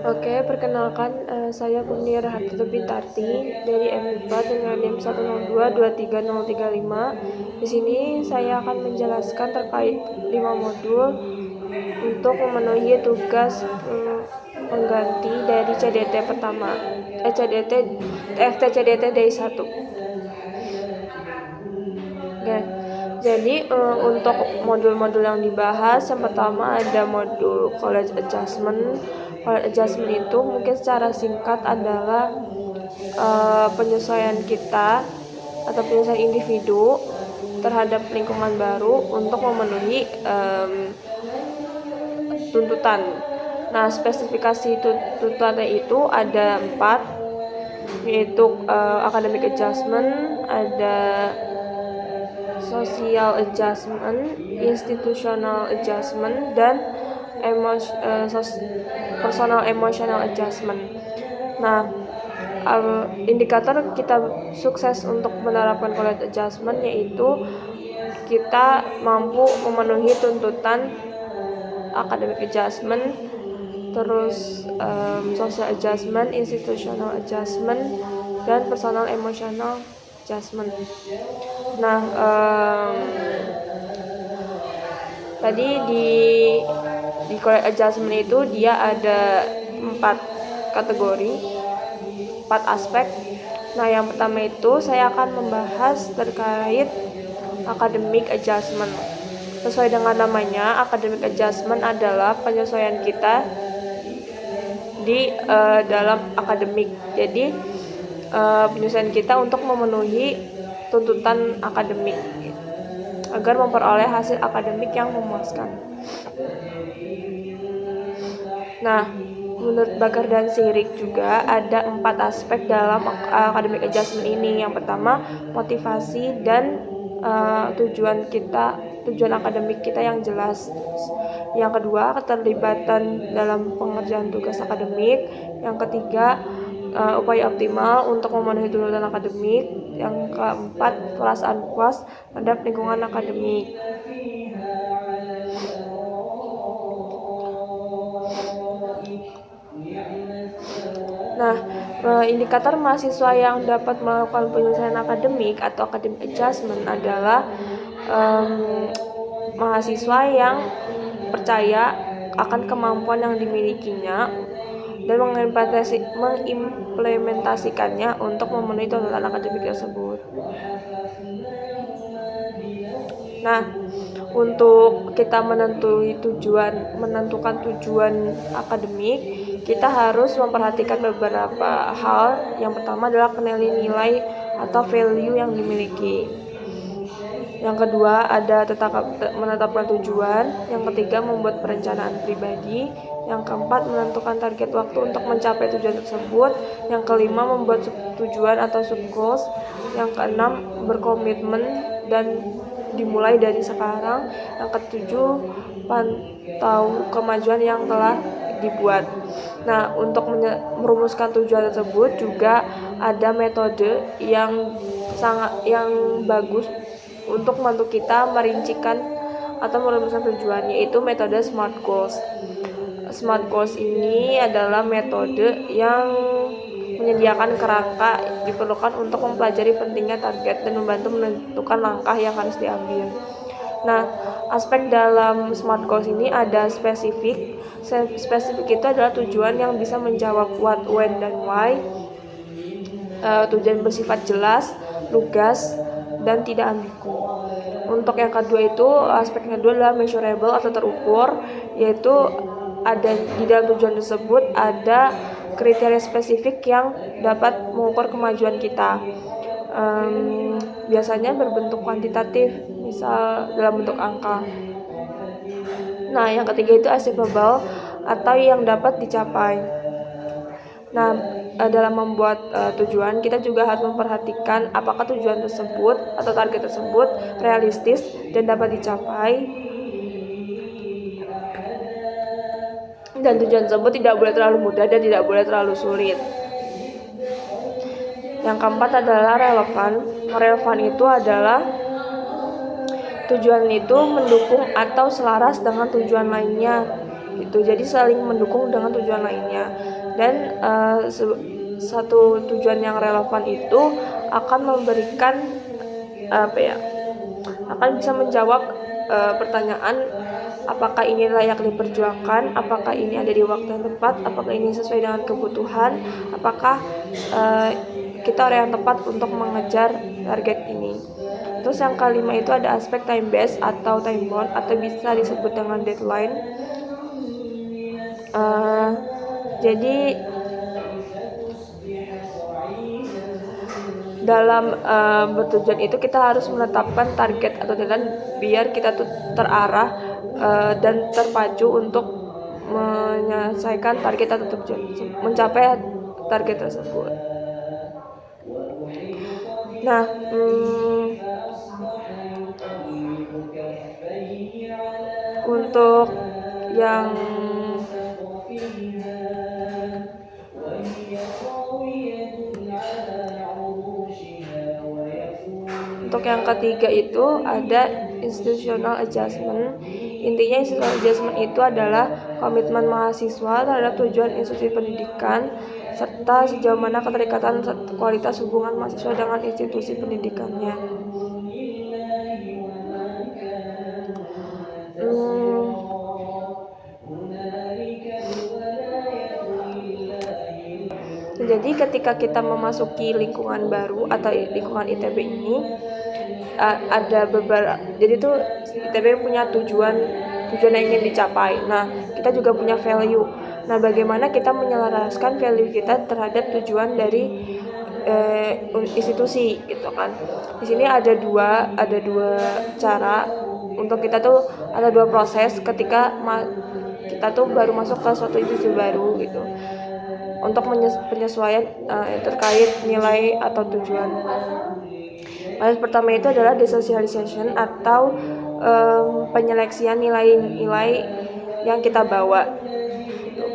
Oke, perkenalkan, saya Kurnia Rahartito Bintarti dari M4 dengan NIM 1022335. Di sini saya akan menjelaskan terkait 5 modul untuk memenuhi tugas pengganti dari CDT pertama, TFT-CDT dari 1. Oke. Jadi untuk modul-modul yang dibahas, yang pertama ada modul college adjustment. College adjustment itu mungkin secara singkat adalah penyesuaian kita atau penyesuaian individu terhadap lingkungan baru untuk memenuhi tuntutan. Nah, spesifikasi tuntutannya itu ada 4, yaitu academic adjustment, ada social adjustment, institutional adjustment, dan personal emotional adjustment. Nah, indikator kita sukses untuk menerapkan college adjustment yaitu kita mampu memenuhi tuntutan academic adjustment, terus social adjustment, institutional adjustment, dan personal emotional adjustment. Nah, tadi di college adjustment itu dia ada 4 kategori, 4 aspek. Nah, yang pertama itu saya akan membahas terkait academic adjustment. Sesuai dengan namanya, academic adjustment adalah penyesuaian kita di dalam akademik. Jadi penyesuaian kita untuk memenuhi tuntutan akademik agar memperoleh hasil akademik yang memuaskan. Nah, menurut Bakar dan Sirik juga ada 4 aspek dalam academic adjustment ini. Yang pertama, motivasi dan tujuan akademik kita yang jelas. Yang kedua, keterlibatan dalam pengerjaan tugas akademik. Yang ketiga, upaya optimal untuk memenuhi tuntutan akademik. Yang keempat, perasaan puas terhadap lingkungan akademik. Nah, indikator mahasiswa yang dapat melakukan penyelesaian akademik atau academic adjustment adalah mahasiswa yang percaya akan kemampuan yang dimilikinya dan mengimplementasikannya untuk memenuhi tuntutan akademik tersebut. Nah, untuk kita menentukan tujuan akademik, kita harus memperhatikan beberapa hal. Yang pertama adalah nilai atau value yang dimiliki. Yang kedua ada menetapkan tujuan. Yang ketiga membuat perencanaan pribadi. Yang keempat menentukan target waktu untuk mencapai tujuan tersebut. Yang kelima membuat tujuan atau sub goals. Yang keenam berkomitmen dan dimulai dari sekarang. Yang ketujuh pantau kemajuan yang telah dibuat. Nah, untuk merumuskan tujuan tersebut juga ada metode yang bagus untuk membantu kita merincikan atau merumuskan tujuan, yaitu metode SMART Goals. SMART Goals ini adalah metode yang menyediakan kerangka diperlukan untuk mempelajari pentingnya target dan membantu menentukan langkah yang harus diambil. Nah, aspek dalam SMART Goals ini ada spesifik. Spesifik itu adalah tujuan yang bisa menjawab what, when, dan why. Tujuan bersifat jelas, lugas, dan tidak ambigu. Untuk yang kedua itu, aspek kedua adalah measurable atau terukur, yaitu ada di dalam tujuan tersebut ada kriteria spesifik yang dapat mengukur kemajuan kita. Biasanya berbentuk kuantitatif, misal dalam bentuk angka. Nah, yang ketiga itu achievable atau yang dapat dicapai. Nah, dalam membuat tujuan, kita juga harus memperhatikan apakah tujuan tersebut atau target tersebut realistis dan dapat dicapai. Dan tujuan tersebut tidak boleh terlalu mudah dan tidak boleh terlalu sulit. Yang keempat adalah relevan. Relevan itu adalah tujuan itu mendukung atau selaras dengan tujuan lainnya. gitu. Jadi saling mendukung dengan tujuan lainnya. Dan satu tujuan yang relevan itu akan memberikan akan bisa menjawab pertanyaan apakah ini layak diperjuangkan, apakah ini ada di waktu yang tepat, apakah ini sesuai dengan kebutuhan, apakah kita orang yang tepat untuk mengejar target ini. Terus yang kelima itu ada aspek time based atau time bound atau bisa disebut dengan deadline. Jadi dalam bertujuan itu kita harus menetapkan target atau deadline biar kita tuh terarah dan terpacu untuk menyelesaikan target atau tujuan, mencapai target tersebut. Nah, untuk yang ketiga itu ada institutional adjustment. Intinya institutional adjustment itu adalah komitmen mahasiswa terhadap tujuan institusi pendidikan serta sejauh mana keterikatan kualitas hubungan mahasiswa dengan institusi pendidikannya. Jadi ketika kita memasuki lingkungan baru atau lingkungan ITB ini ada beberapa, jadi tuh ITB punya tujuan yang ingin dicapai. Nah, kita juga punya value. Nah, bagaimana kita menyelaraskan value kita terhadap tujuan dari institusi gitu kan. Di sini ada dua cara untuk kita tuh, ada dua proses ketika kita tuh baru masuk ke suatu institusi baru gitu. Untuk penyesuaian terkait nilai atau tujuan. Proses pertama itu adalah desocialization atau penyeleksian nilai-nilai yang kita bawa. Gitu.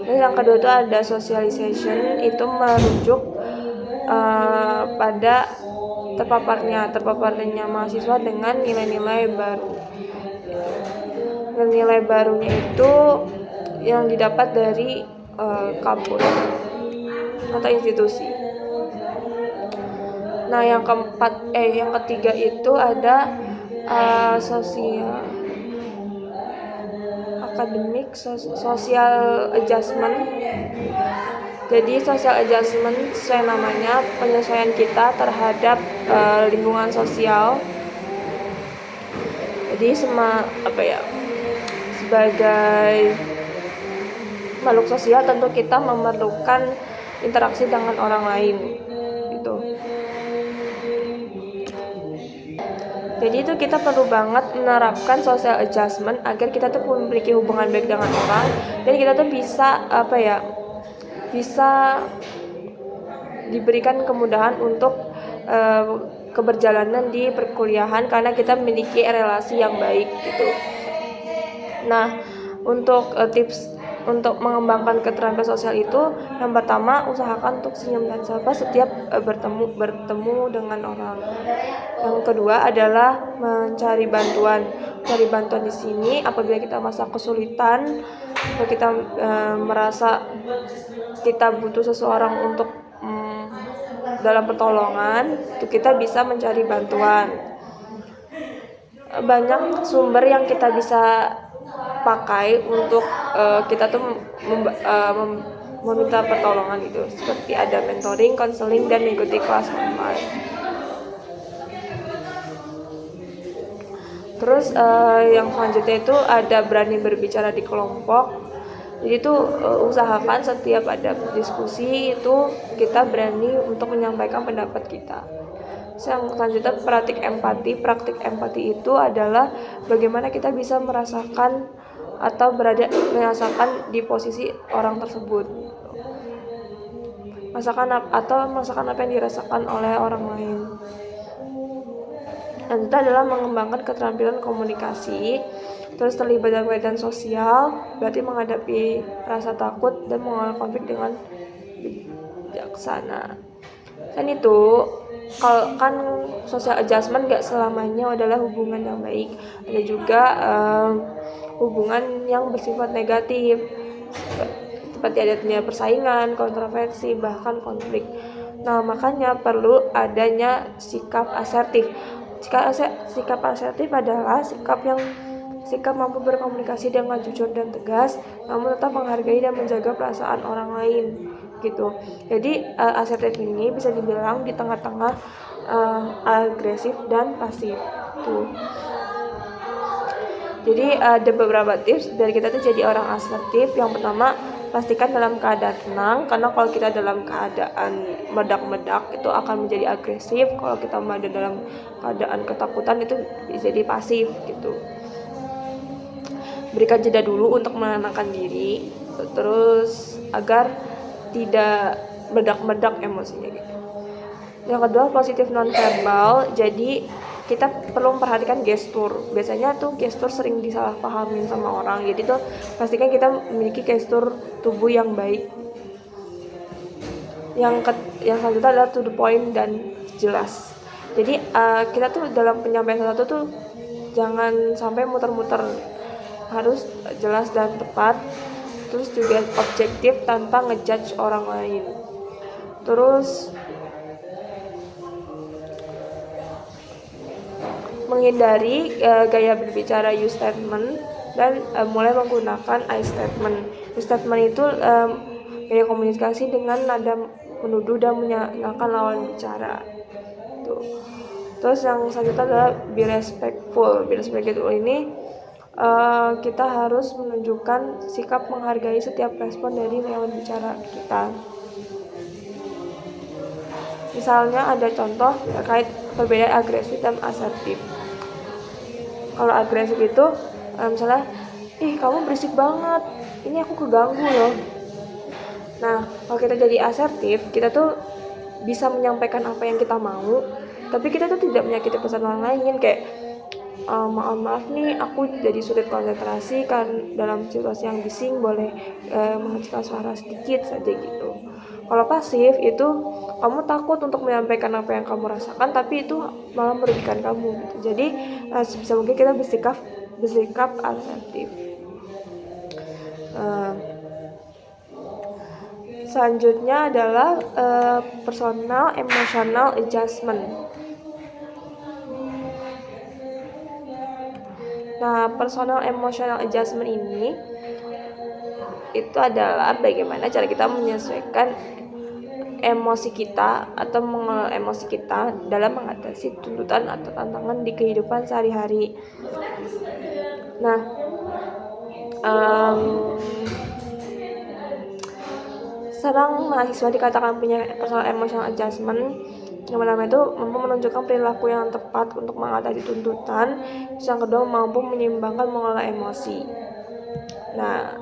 Dan yang kedua itu ada socialization, itu merujuk pada terpaparnya mahasiswa dengan nilai-nilai baru. Dan nilai barunya itu yang didapat dari kampus atau institusi. Nah, yang ketiga itu ada social adjustment. Jadi social adjustment sesuai namanya, penyesuaian kita terhadap lingkungan sosial. Jadi sebagai makhluk sosial tentu kita memerlukan interaksi dengan orang lain gitu. Jadi itu kita perlu banget menerapkan social adjustment agar kita tuh memiliki hubungan baik dengan orang dan kita tuh bisa diberikan kemudahan untuk keberjalanan di perkuliahan karena kita memiliki relasi yang baik gitu. Nah, untuk tips untuk mengembangkan keterampilan sosial itu, yang pertama usahakan untuk senyum dan sapa setiap bertemu dengan orang. Yang kedua adalah mencari bantuan. Cari bantuan di sini apabila kita merasa kesulitan, atau kita merasa kita butuh seseorang untuk dalam pertolongan, itu kita bisa mencari bantuan. Banyak sumber yang kita bisa pakai untuk kita tuh meminta pertolongan gitu, seperti ada mentoring, konseling, dan mengikuti kelas online. Terus yang selanjutnya itu ada berani berbicara di kelompok. Jadi tuh usahakan setiap ada diskusi itu kita berani untuk menyampaikan pendapat kita. Yang selanjutnya praktik empati itu adalah bagaimana kita bisa merasakan atau merasakan di posisi orang tersebut, merasakan apa yang dirasakan oleh orang lain. Dan itu adalah mengembangkan keterampilan komunikasi. Terus terlibat dalam kegiatan sosial, berarti menghadapi rasa takut dan mengelola konflik dengan bijaksana. Dan itu kan social adjustment gak selamanya adalah hubungan yang baik. Ada juga hubungan yang bersifat negatif, seperti adanya persaingan, kontroversi, bahkan konflik. Nah, makanya perlu adanya sikap asertif. Sikap asertif adalah sikap mampu berkomunikasi dengan jujur dan tegas, namun tetap menghargai dan menjaga perasaan orang lain, gitu. Jadi asertif ini bisa dibilang di tengah-tengah agresif dan pasif. Tuh. Jadi ada beberapa tips dari kita tuh jadi orang asertif. Yang pertama, pastikan dalam keadaan tenang, karena kalau kita dalam keadaan meledak-meledak itu akan menjadi agresif. Kalau kita ada dalam keadaan ketakutan itu bisa jadi pasif gitu. Berikan jeda dulu untuk menenangkan diri, terus agar tidak meledak-meledak emosinya gitu. Yang kedua, positif nonverbal. Jadi kita perlu memperhatikan gestur. Biasanya tuh gestur sering disalahpahamin sama orang. Jadi tuh pastikan kita memiliki gestur tubuh yang baik. Yang selanjutnya adalah to the point dan jelas. Jadi kita tuh dalam penyampaian sesuatu tuh jangan sampai muter-muter, harus jelas dan tepat. Terus juga objektif tanpa ngejudge orang lain. Terus menghindari gaya berbicara you statement dan mulai menggunakan I statement. You statement itu gaya komunikasi dengan nada menuduh dan menyalahkan lawan bicara. Tuh. Terus yang selanjutnya adalah be respectful. Be respectful ini kita harus menunjukkan sikap menghargai setiap respon dari lawan bicara kita. Misalnya ada contoh terkait perbedaan agresif dan asertif. Kalau agresif itu misalnya, kamu berisik banget, ini aku keganggu loh. Nah, kalau kita jadi asertif, kita tuh bisa menyampaikan apa yang kita mau, tapi kita tuh tidak menyakiti perasaan orang lain. Kayak maaf nih, aku jadi sulit konsentrasi kan dalam situasi yang bising, boleh mengecilkan suara sedikit saja gitu. Kalau pasif itu kamu takut untuk menyampaikan apa yang kamu rasakan, tapi itu malah merugikan kamu gitu. Jadi sebisa mungkin kita bersikap asertif. Selanjutnya adalah personal emotional adjustment. Nah, personal emotional adjustment ini itu adalah bagaimana cara kita menyesuaikan emosi kita atau mengelola emosi kita dalam mengatasi tuntutan atau tantangan di kehidupan sehari-hari. Nah, seorang mahasiswa dikatakan punya personal emotional adjustment. Yang pertama itu mampu menunjukkan perilaku yang tepat untuk mengatasi tuntutan. Yang kedua, mampu menyeimbangkan mengelola emosi. Nah,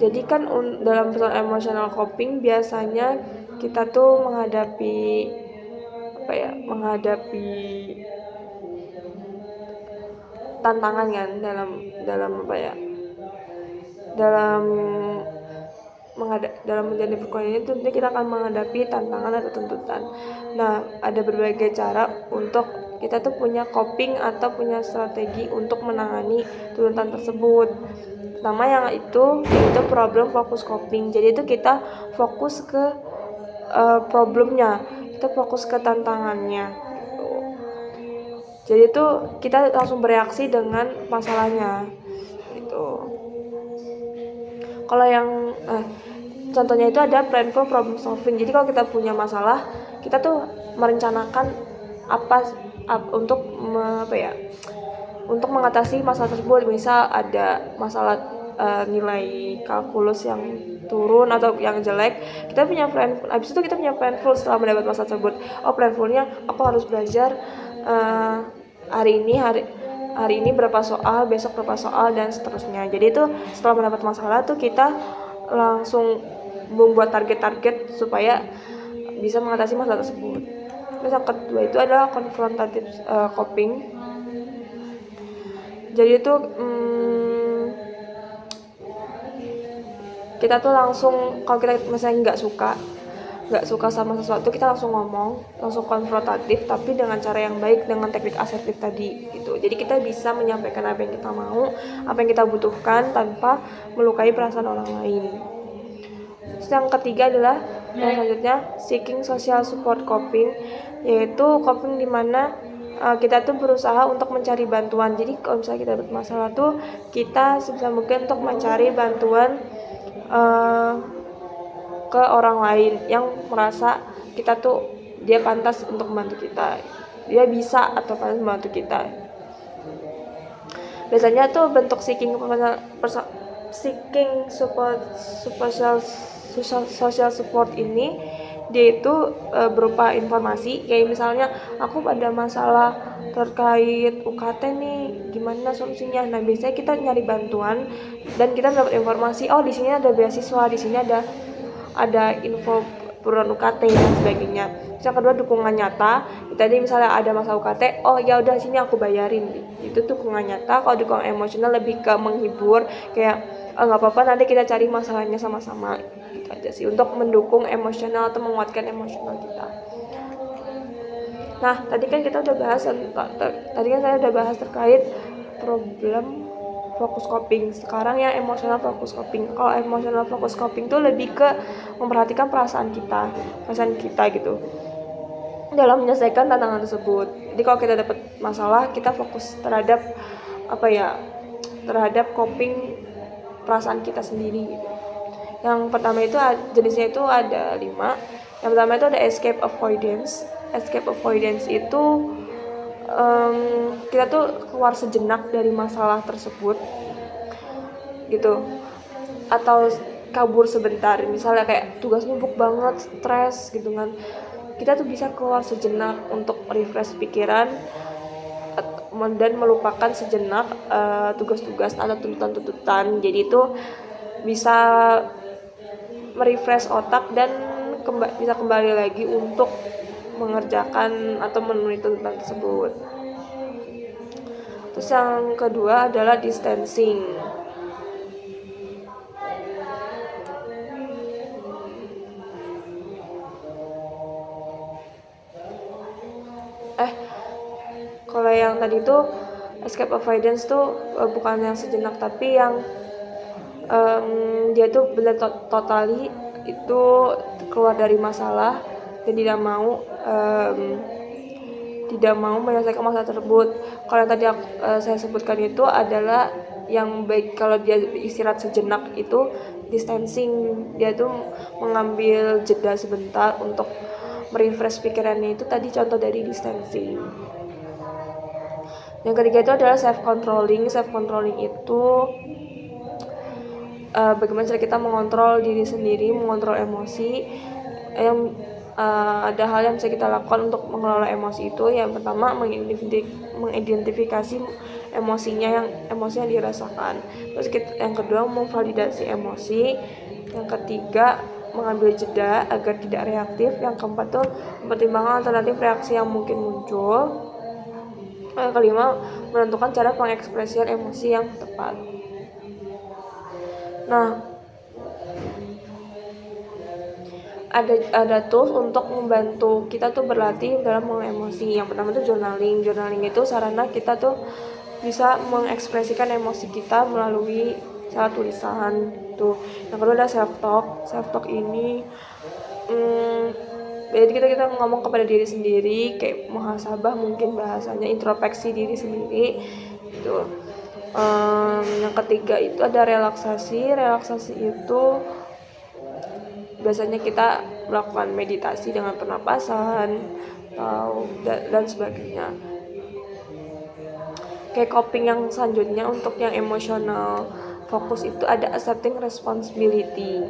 jadi kan dalam personal emotional coping biasanya kita tuh menghadapi tantangan kan dalam menjalani perkuliahan itu tentunya kita akan menghadapi tantangan atau tuntutan. Nah, ada berbagai cara untuk kita tuh punya coping atau punya strategi untuk menangani tuntutan tersebut. Pertama yang itu problem focus coping. Jadi itu kita fokus ke problemnya, kita fokus ke tantangannya. Jadi itu kita langsung bereaksi dengan masalahnya gitu. Kalau yang contohnya itu ada plan for problem solving. Jadi kalau kita punya masalah, kita tuh merencanakan untuk mengatasi masalah tersebut. Misal ada masalah nilai kalkulus yang turun atau yang jelek, kita punya plan. Habis itu kita punya plan full setelah mendapat masalah tersebut. Plan fullnya aku harus belajar hari ini berapa soal, besok berapa soal, dan seterusnya. Jadi itu setelah mendapat masalah tuh kita langsung membuat target-target supaya bisa mengatasi masalah tersebut. Terus yang kedua itu adalah confrontative coping. Jadi itu kita tuh langsung, kalau kita misalnya nggak suka nggak suka sama sesuatu, kita langsung ngomong, langsung konfrontatif, tapi dengan cara yang baik, dengan teknik asertif tadi gitu. Jadi kita bisa menyampaikan apa yang kita mau, apa yang kita butuhkan tanpa melukai perasaan orang lain. Terus yang ketiga adalah yang selanjutnya seeking social support coping, yaitu coping dimana kita tuh berusaha untuk mencari bantuan. Jadi kalau misalnya kita bermasalah tuh kita sebisa mungkin untuk mencari bantuan ke orang lain yang merasa kita tuh dia pantas untuk membantu kita, dia bisa atau pantas membantu kita. Biasanya tuh bentuk seeking social support ini dia itu berupa informasi, kayak misalnya aku ada masalah terkait UKT nih, gimana solusinya. Nah biasanya kita nyari bantuan dan kita dapat informasi, oh di sini ada beasiswa, di sini ada info buruan UKT dan sebagainya. Terus yang kedua dukungan nyata. Tadi misalnya ada masalah UKT, oh ya udah sini aku bayarin. Itu dukungan nyata. Kalau dukungan emosional lebih ke menghibur, kayak nggak apa-apa nanti kita cari masalahnya sama-sama. Gitu aja sih untuk mendukung emosional atau menguatkan emosional kita. Nah tadi kan kita udah bahas tadi kan saya udah bahas terkait problem fokus coping. Sekarang yang emosional fokus coping. Kalau emosional fokus coping tuh lebih ke memperhatikan perasaan kita gitu dalam menyelesaikan tantangan tersebut. Jadi kalau kita dapat masalah, kita fokus terhadap terhadap coping perasaan kita sendiri gitu. Yang pertama itu jenisnya itu ada 5. Yang pertama itu ada escape avoidance. Escape avoidance itu kita tuh keluar sejenak dari masalah tersebut gitu, atau kabur sebentar. Misalnya kayak tugas numpuk banget, stres gitu kan, kita tuh bisa keluar sejenak untuk refresh pikiran dan melupakan sejenak tugas-tugas atau tuntutan-tuntutan. Jadi itu bisa merefresh otak dan bisa kembali lagi untuk mengerjakan atau memenuhi tuntutan tersebut. Terus yang kedua adalah distancing. Kalau yang tadi tuh escape avoidance tuh bukan yang sejenak, tapi yang dia tuh benar totally itu keluar dari masalah dan tidak mau menyelesaikan masalah tersebut. Kalau yang tadi saya sebutkan itu adalah yang baik kalau dia istirahat sejenak, itu distancing. Dia tuh mengambil jeda sebentar untuk merefresh pikirannya, itu tadi contoh dari distancing. Yang ketiga itu adalah self controlling. Self controlling itu bagaimana cara kita mengontrol diri sendiri, mengontrol emosi. Yang ada hal yang bisa kita lakukan untuk mengelola emosi itu. Yang pertama mengidentifikasi emosi yang dirasakan. Terus yang kedua memvalidasi emosi. Yang ketiga mengambil jeda agar tidak reaktif. Yang keempat tuh mempertimbangkan alternatif reaksi yang mungkin muncul. Yang kelima menentukan cara pengekspresian emosi yang tepat. Nah, ada tools untuk membantu kita tuh berlatih dalam mengelola emosi. Yang pertama tuh journaling. Journaling itu sarana kita tuh bisa mengekspresikan emosi kita melalui cara tulisan tuh. Yang kedua ada self talk. Self talk ini jadi kita ngomong kepada diri sendiri, kayak muhasabah mungkin bahasanya, introspeksi diri sendiri gitu. Yang ketiga itu ada relaksasi. Relaksasi itu biasanya kita melakukan meditasi dengan pernapasan dan sebagainya. Kayak coping yang selanjutnya untuk yang emosional fokus itu ada accepting responsibility.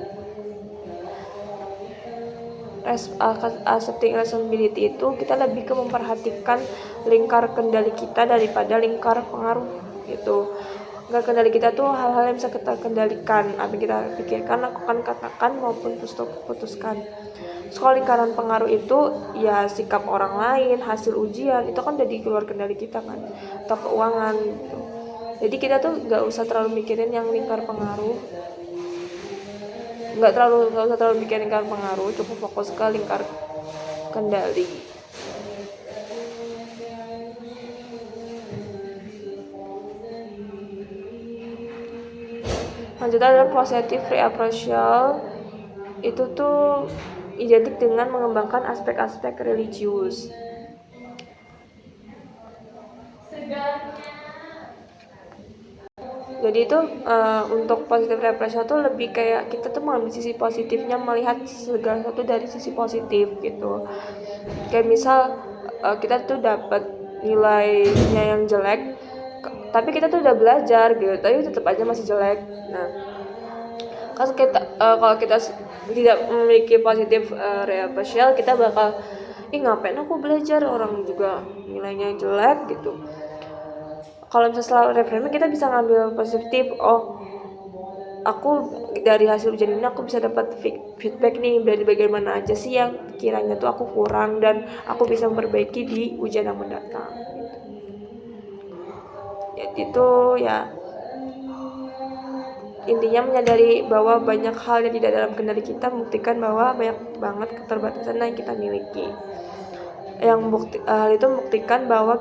Accepting responsibility itu kita lebih ke memperhatikan lingkar kendali kita daripada lingkar pengaruh gitu. Lingkar kendali kita tuh hal-hal yang bisa kita kendalikan, apa yang kita pikirkan, lakukan, katakan maupun putuskan. Kalau lingkaran pengaruh itu ya sikap orang lain, hasil ujian, itu kan udah di luar kendali kita kan, atau keuangan gitu. Jadi kita tuh nggak usah terlalu mikirin yang lingkar pengaruh. nggak usah terlalu bikin lingkar pengaruh, cukup fokus ke lingkar kendali. Lanjutnya adalah positive reappraisal. Itu tuh identik dengan mengembangkan aspek-aspek religius. Jadi itu untuk positive reappraisal tuh lebih kayak kita tuh mengambil sisi positifnya, melihat segala sesuatu dari sisi positif gitu. Kayak misal kita tuh dapat nilainya yang jelek, tapi kita tuh udah belajar gitu, tapi tetap aja masih jelek. Nah, kalau kita tidak memiliki positif reappraisal, kita bakal ngapain aku belajar, orang juga nilainya jelek gitu. Kalau misalnya setelah reframing kita bisa ngambil positif, oh aku dari hasil ujian ini aku bisa dapat feedback nih dari bagian mana aja sih yang kiranya tuh aku kurang dan aku bisa memperbaiki di ujian yang mendatang gitu. Jadi itu ya intinya menyadari bahwa banyak hal yang tidak dalam kendali kita, membuktikan bahwa banyak banget keterbatasan yang kita miliki. Hal itu membuktikan bahwa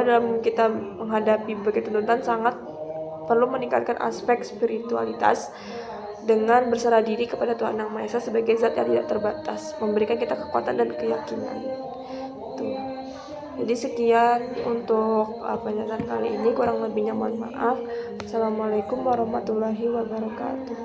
dalam kita menghadapi berbagai tuntutan sangat perlu meningkatkan aspek spiritualitas dengan berserah diri kepada Tuhan Yang Maha Esa sebagai zat yang tidak terbatas, memberikan kita kekuatan dan keyakinan. Tuh. Jadi sekian untuk penjelasan kali ini, kurang lebihnya mohon maaf. Assalamualaikum warahmatullahi wabarakatuh.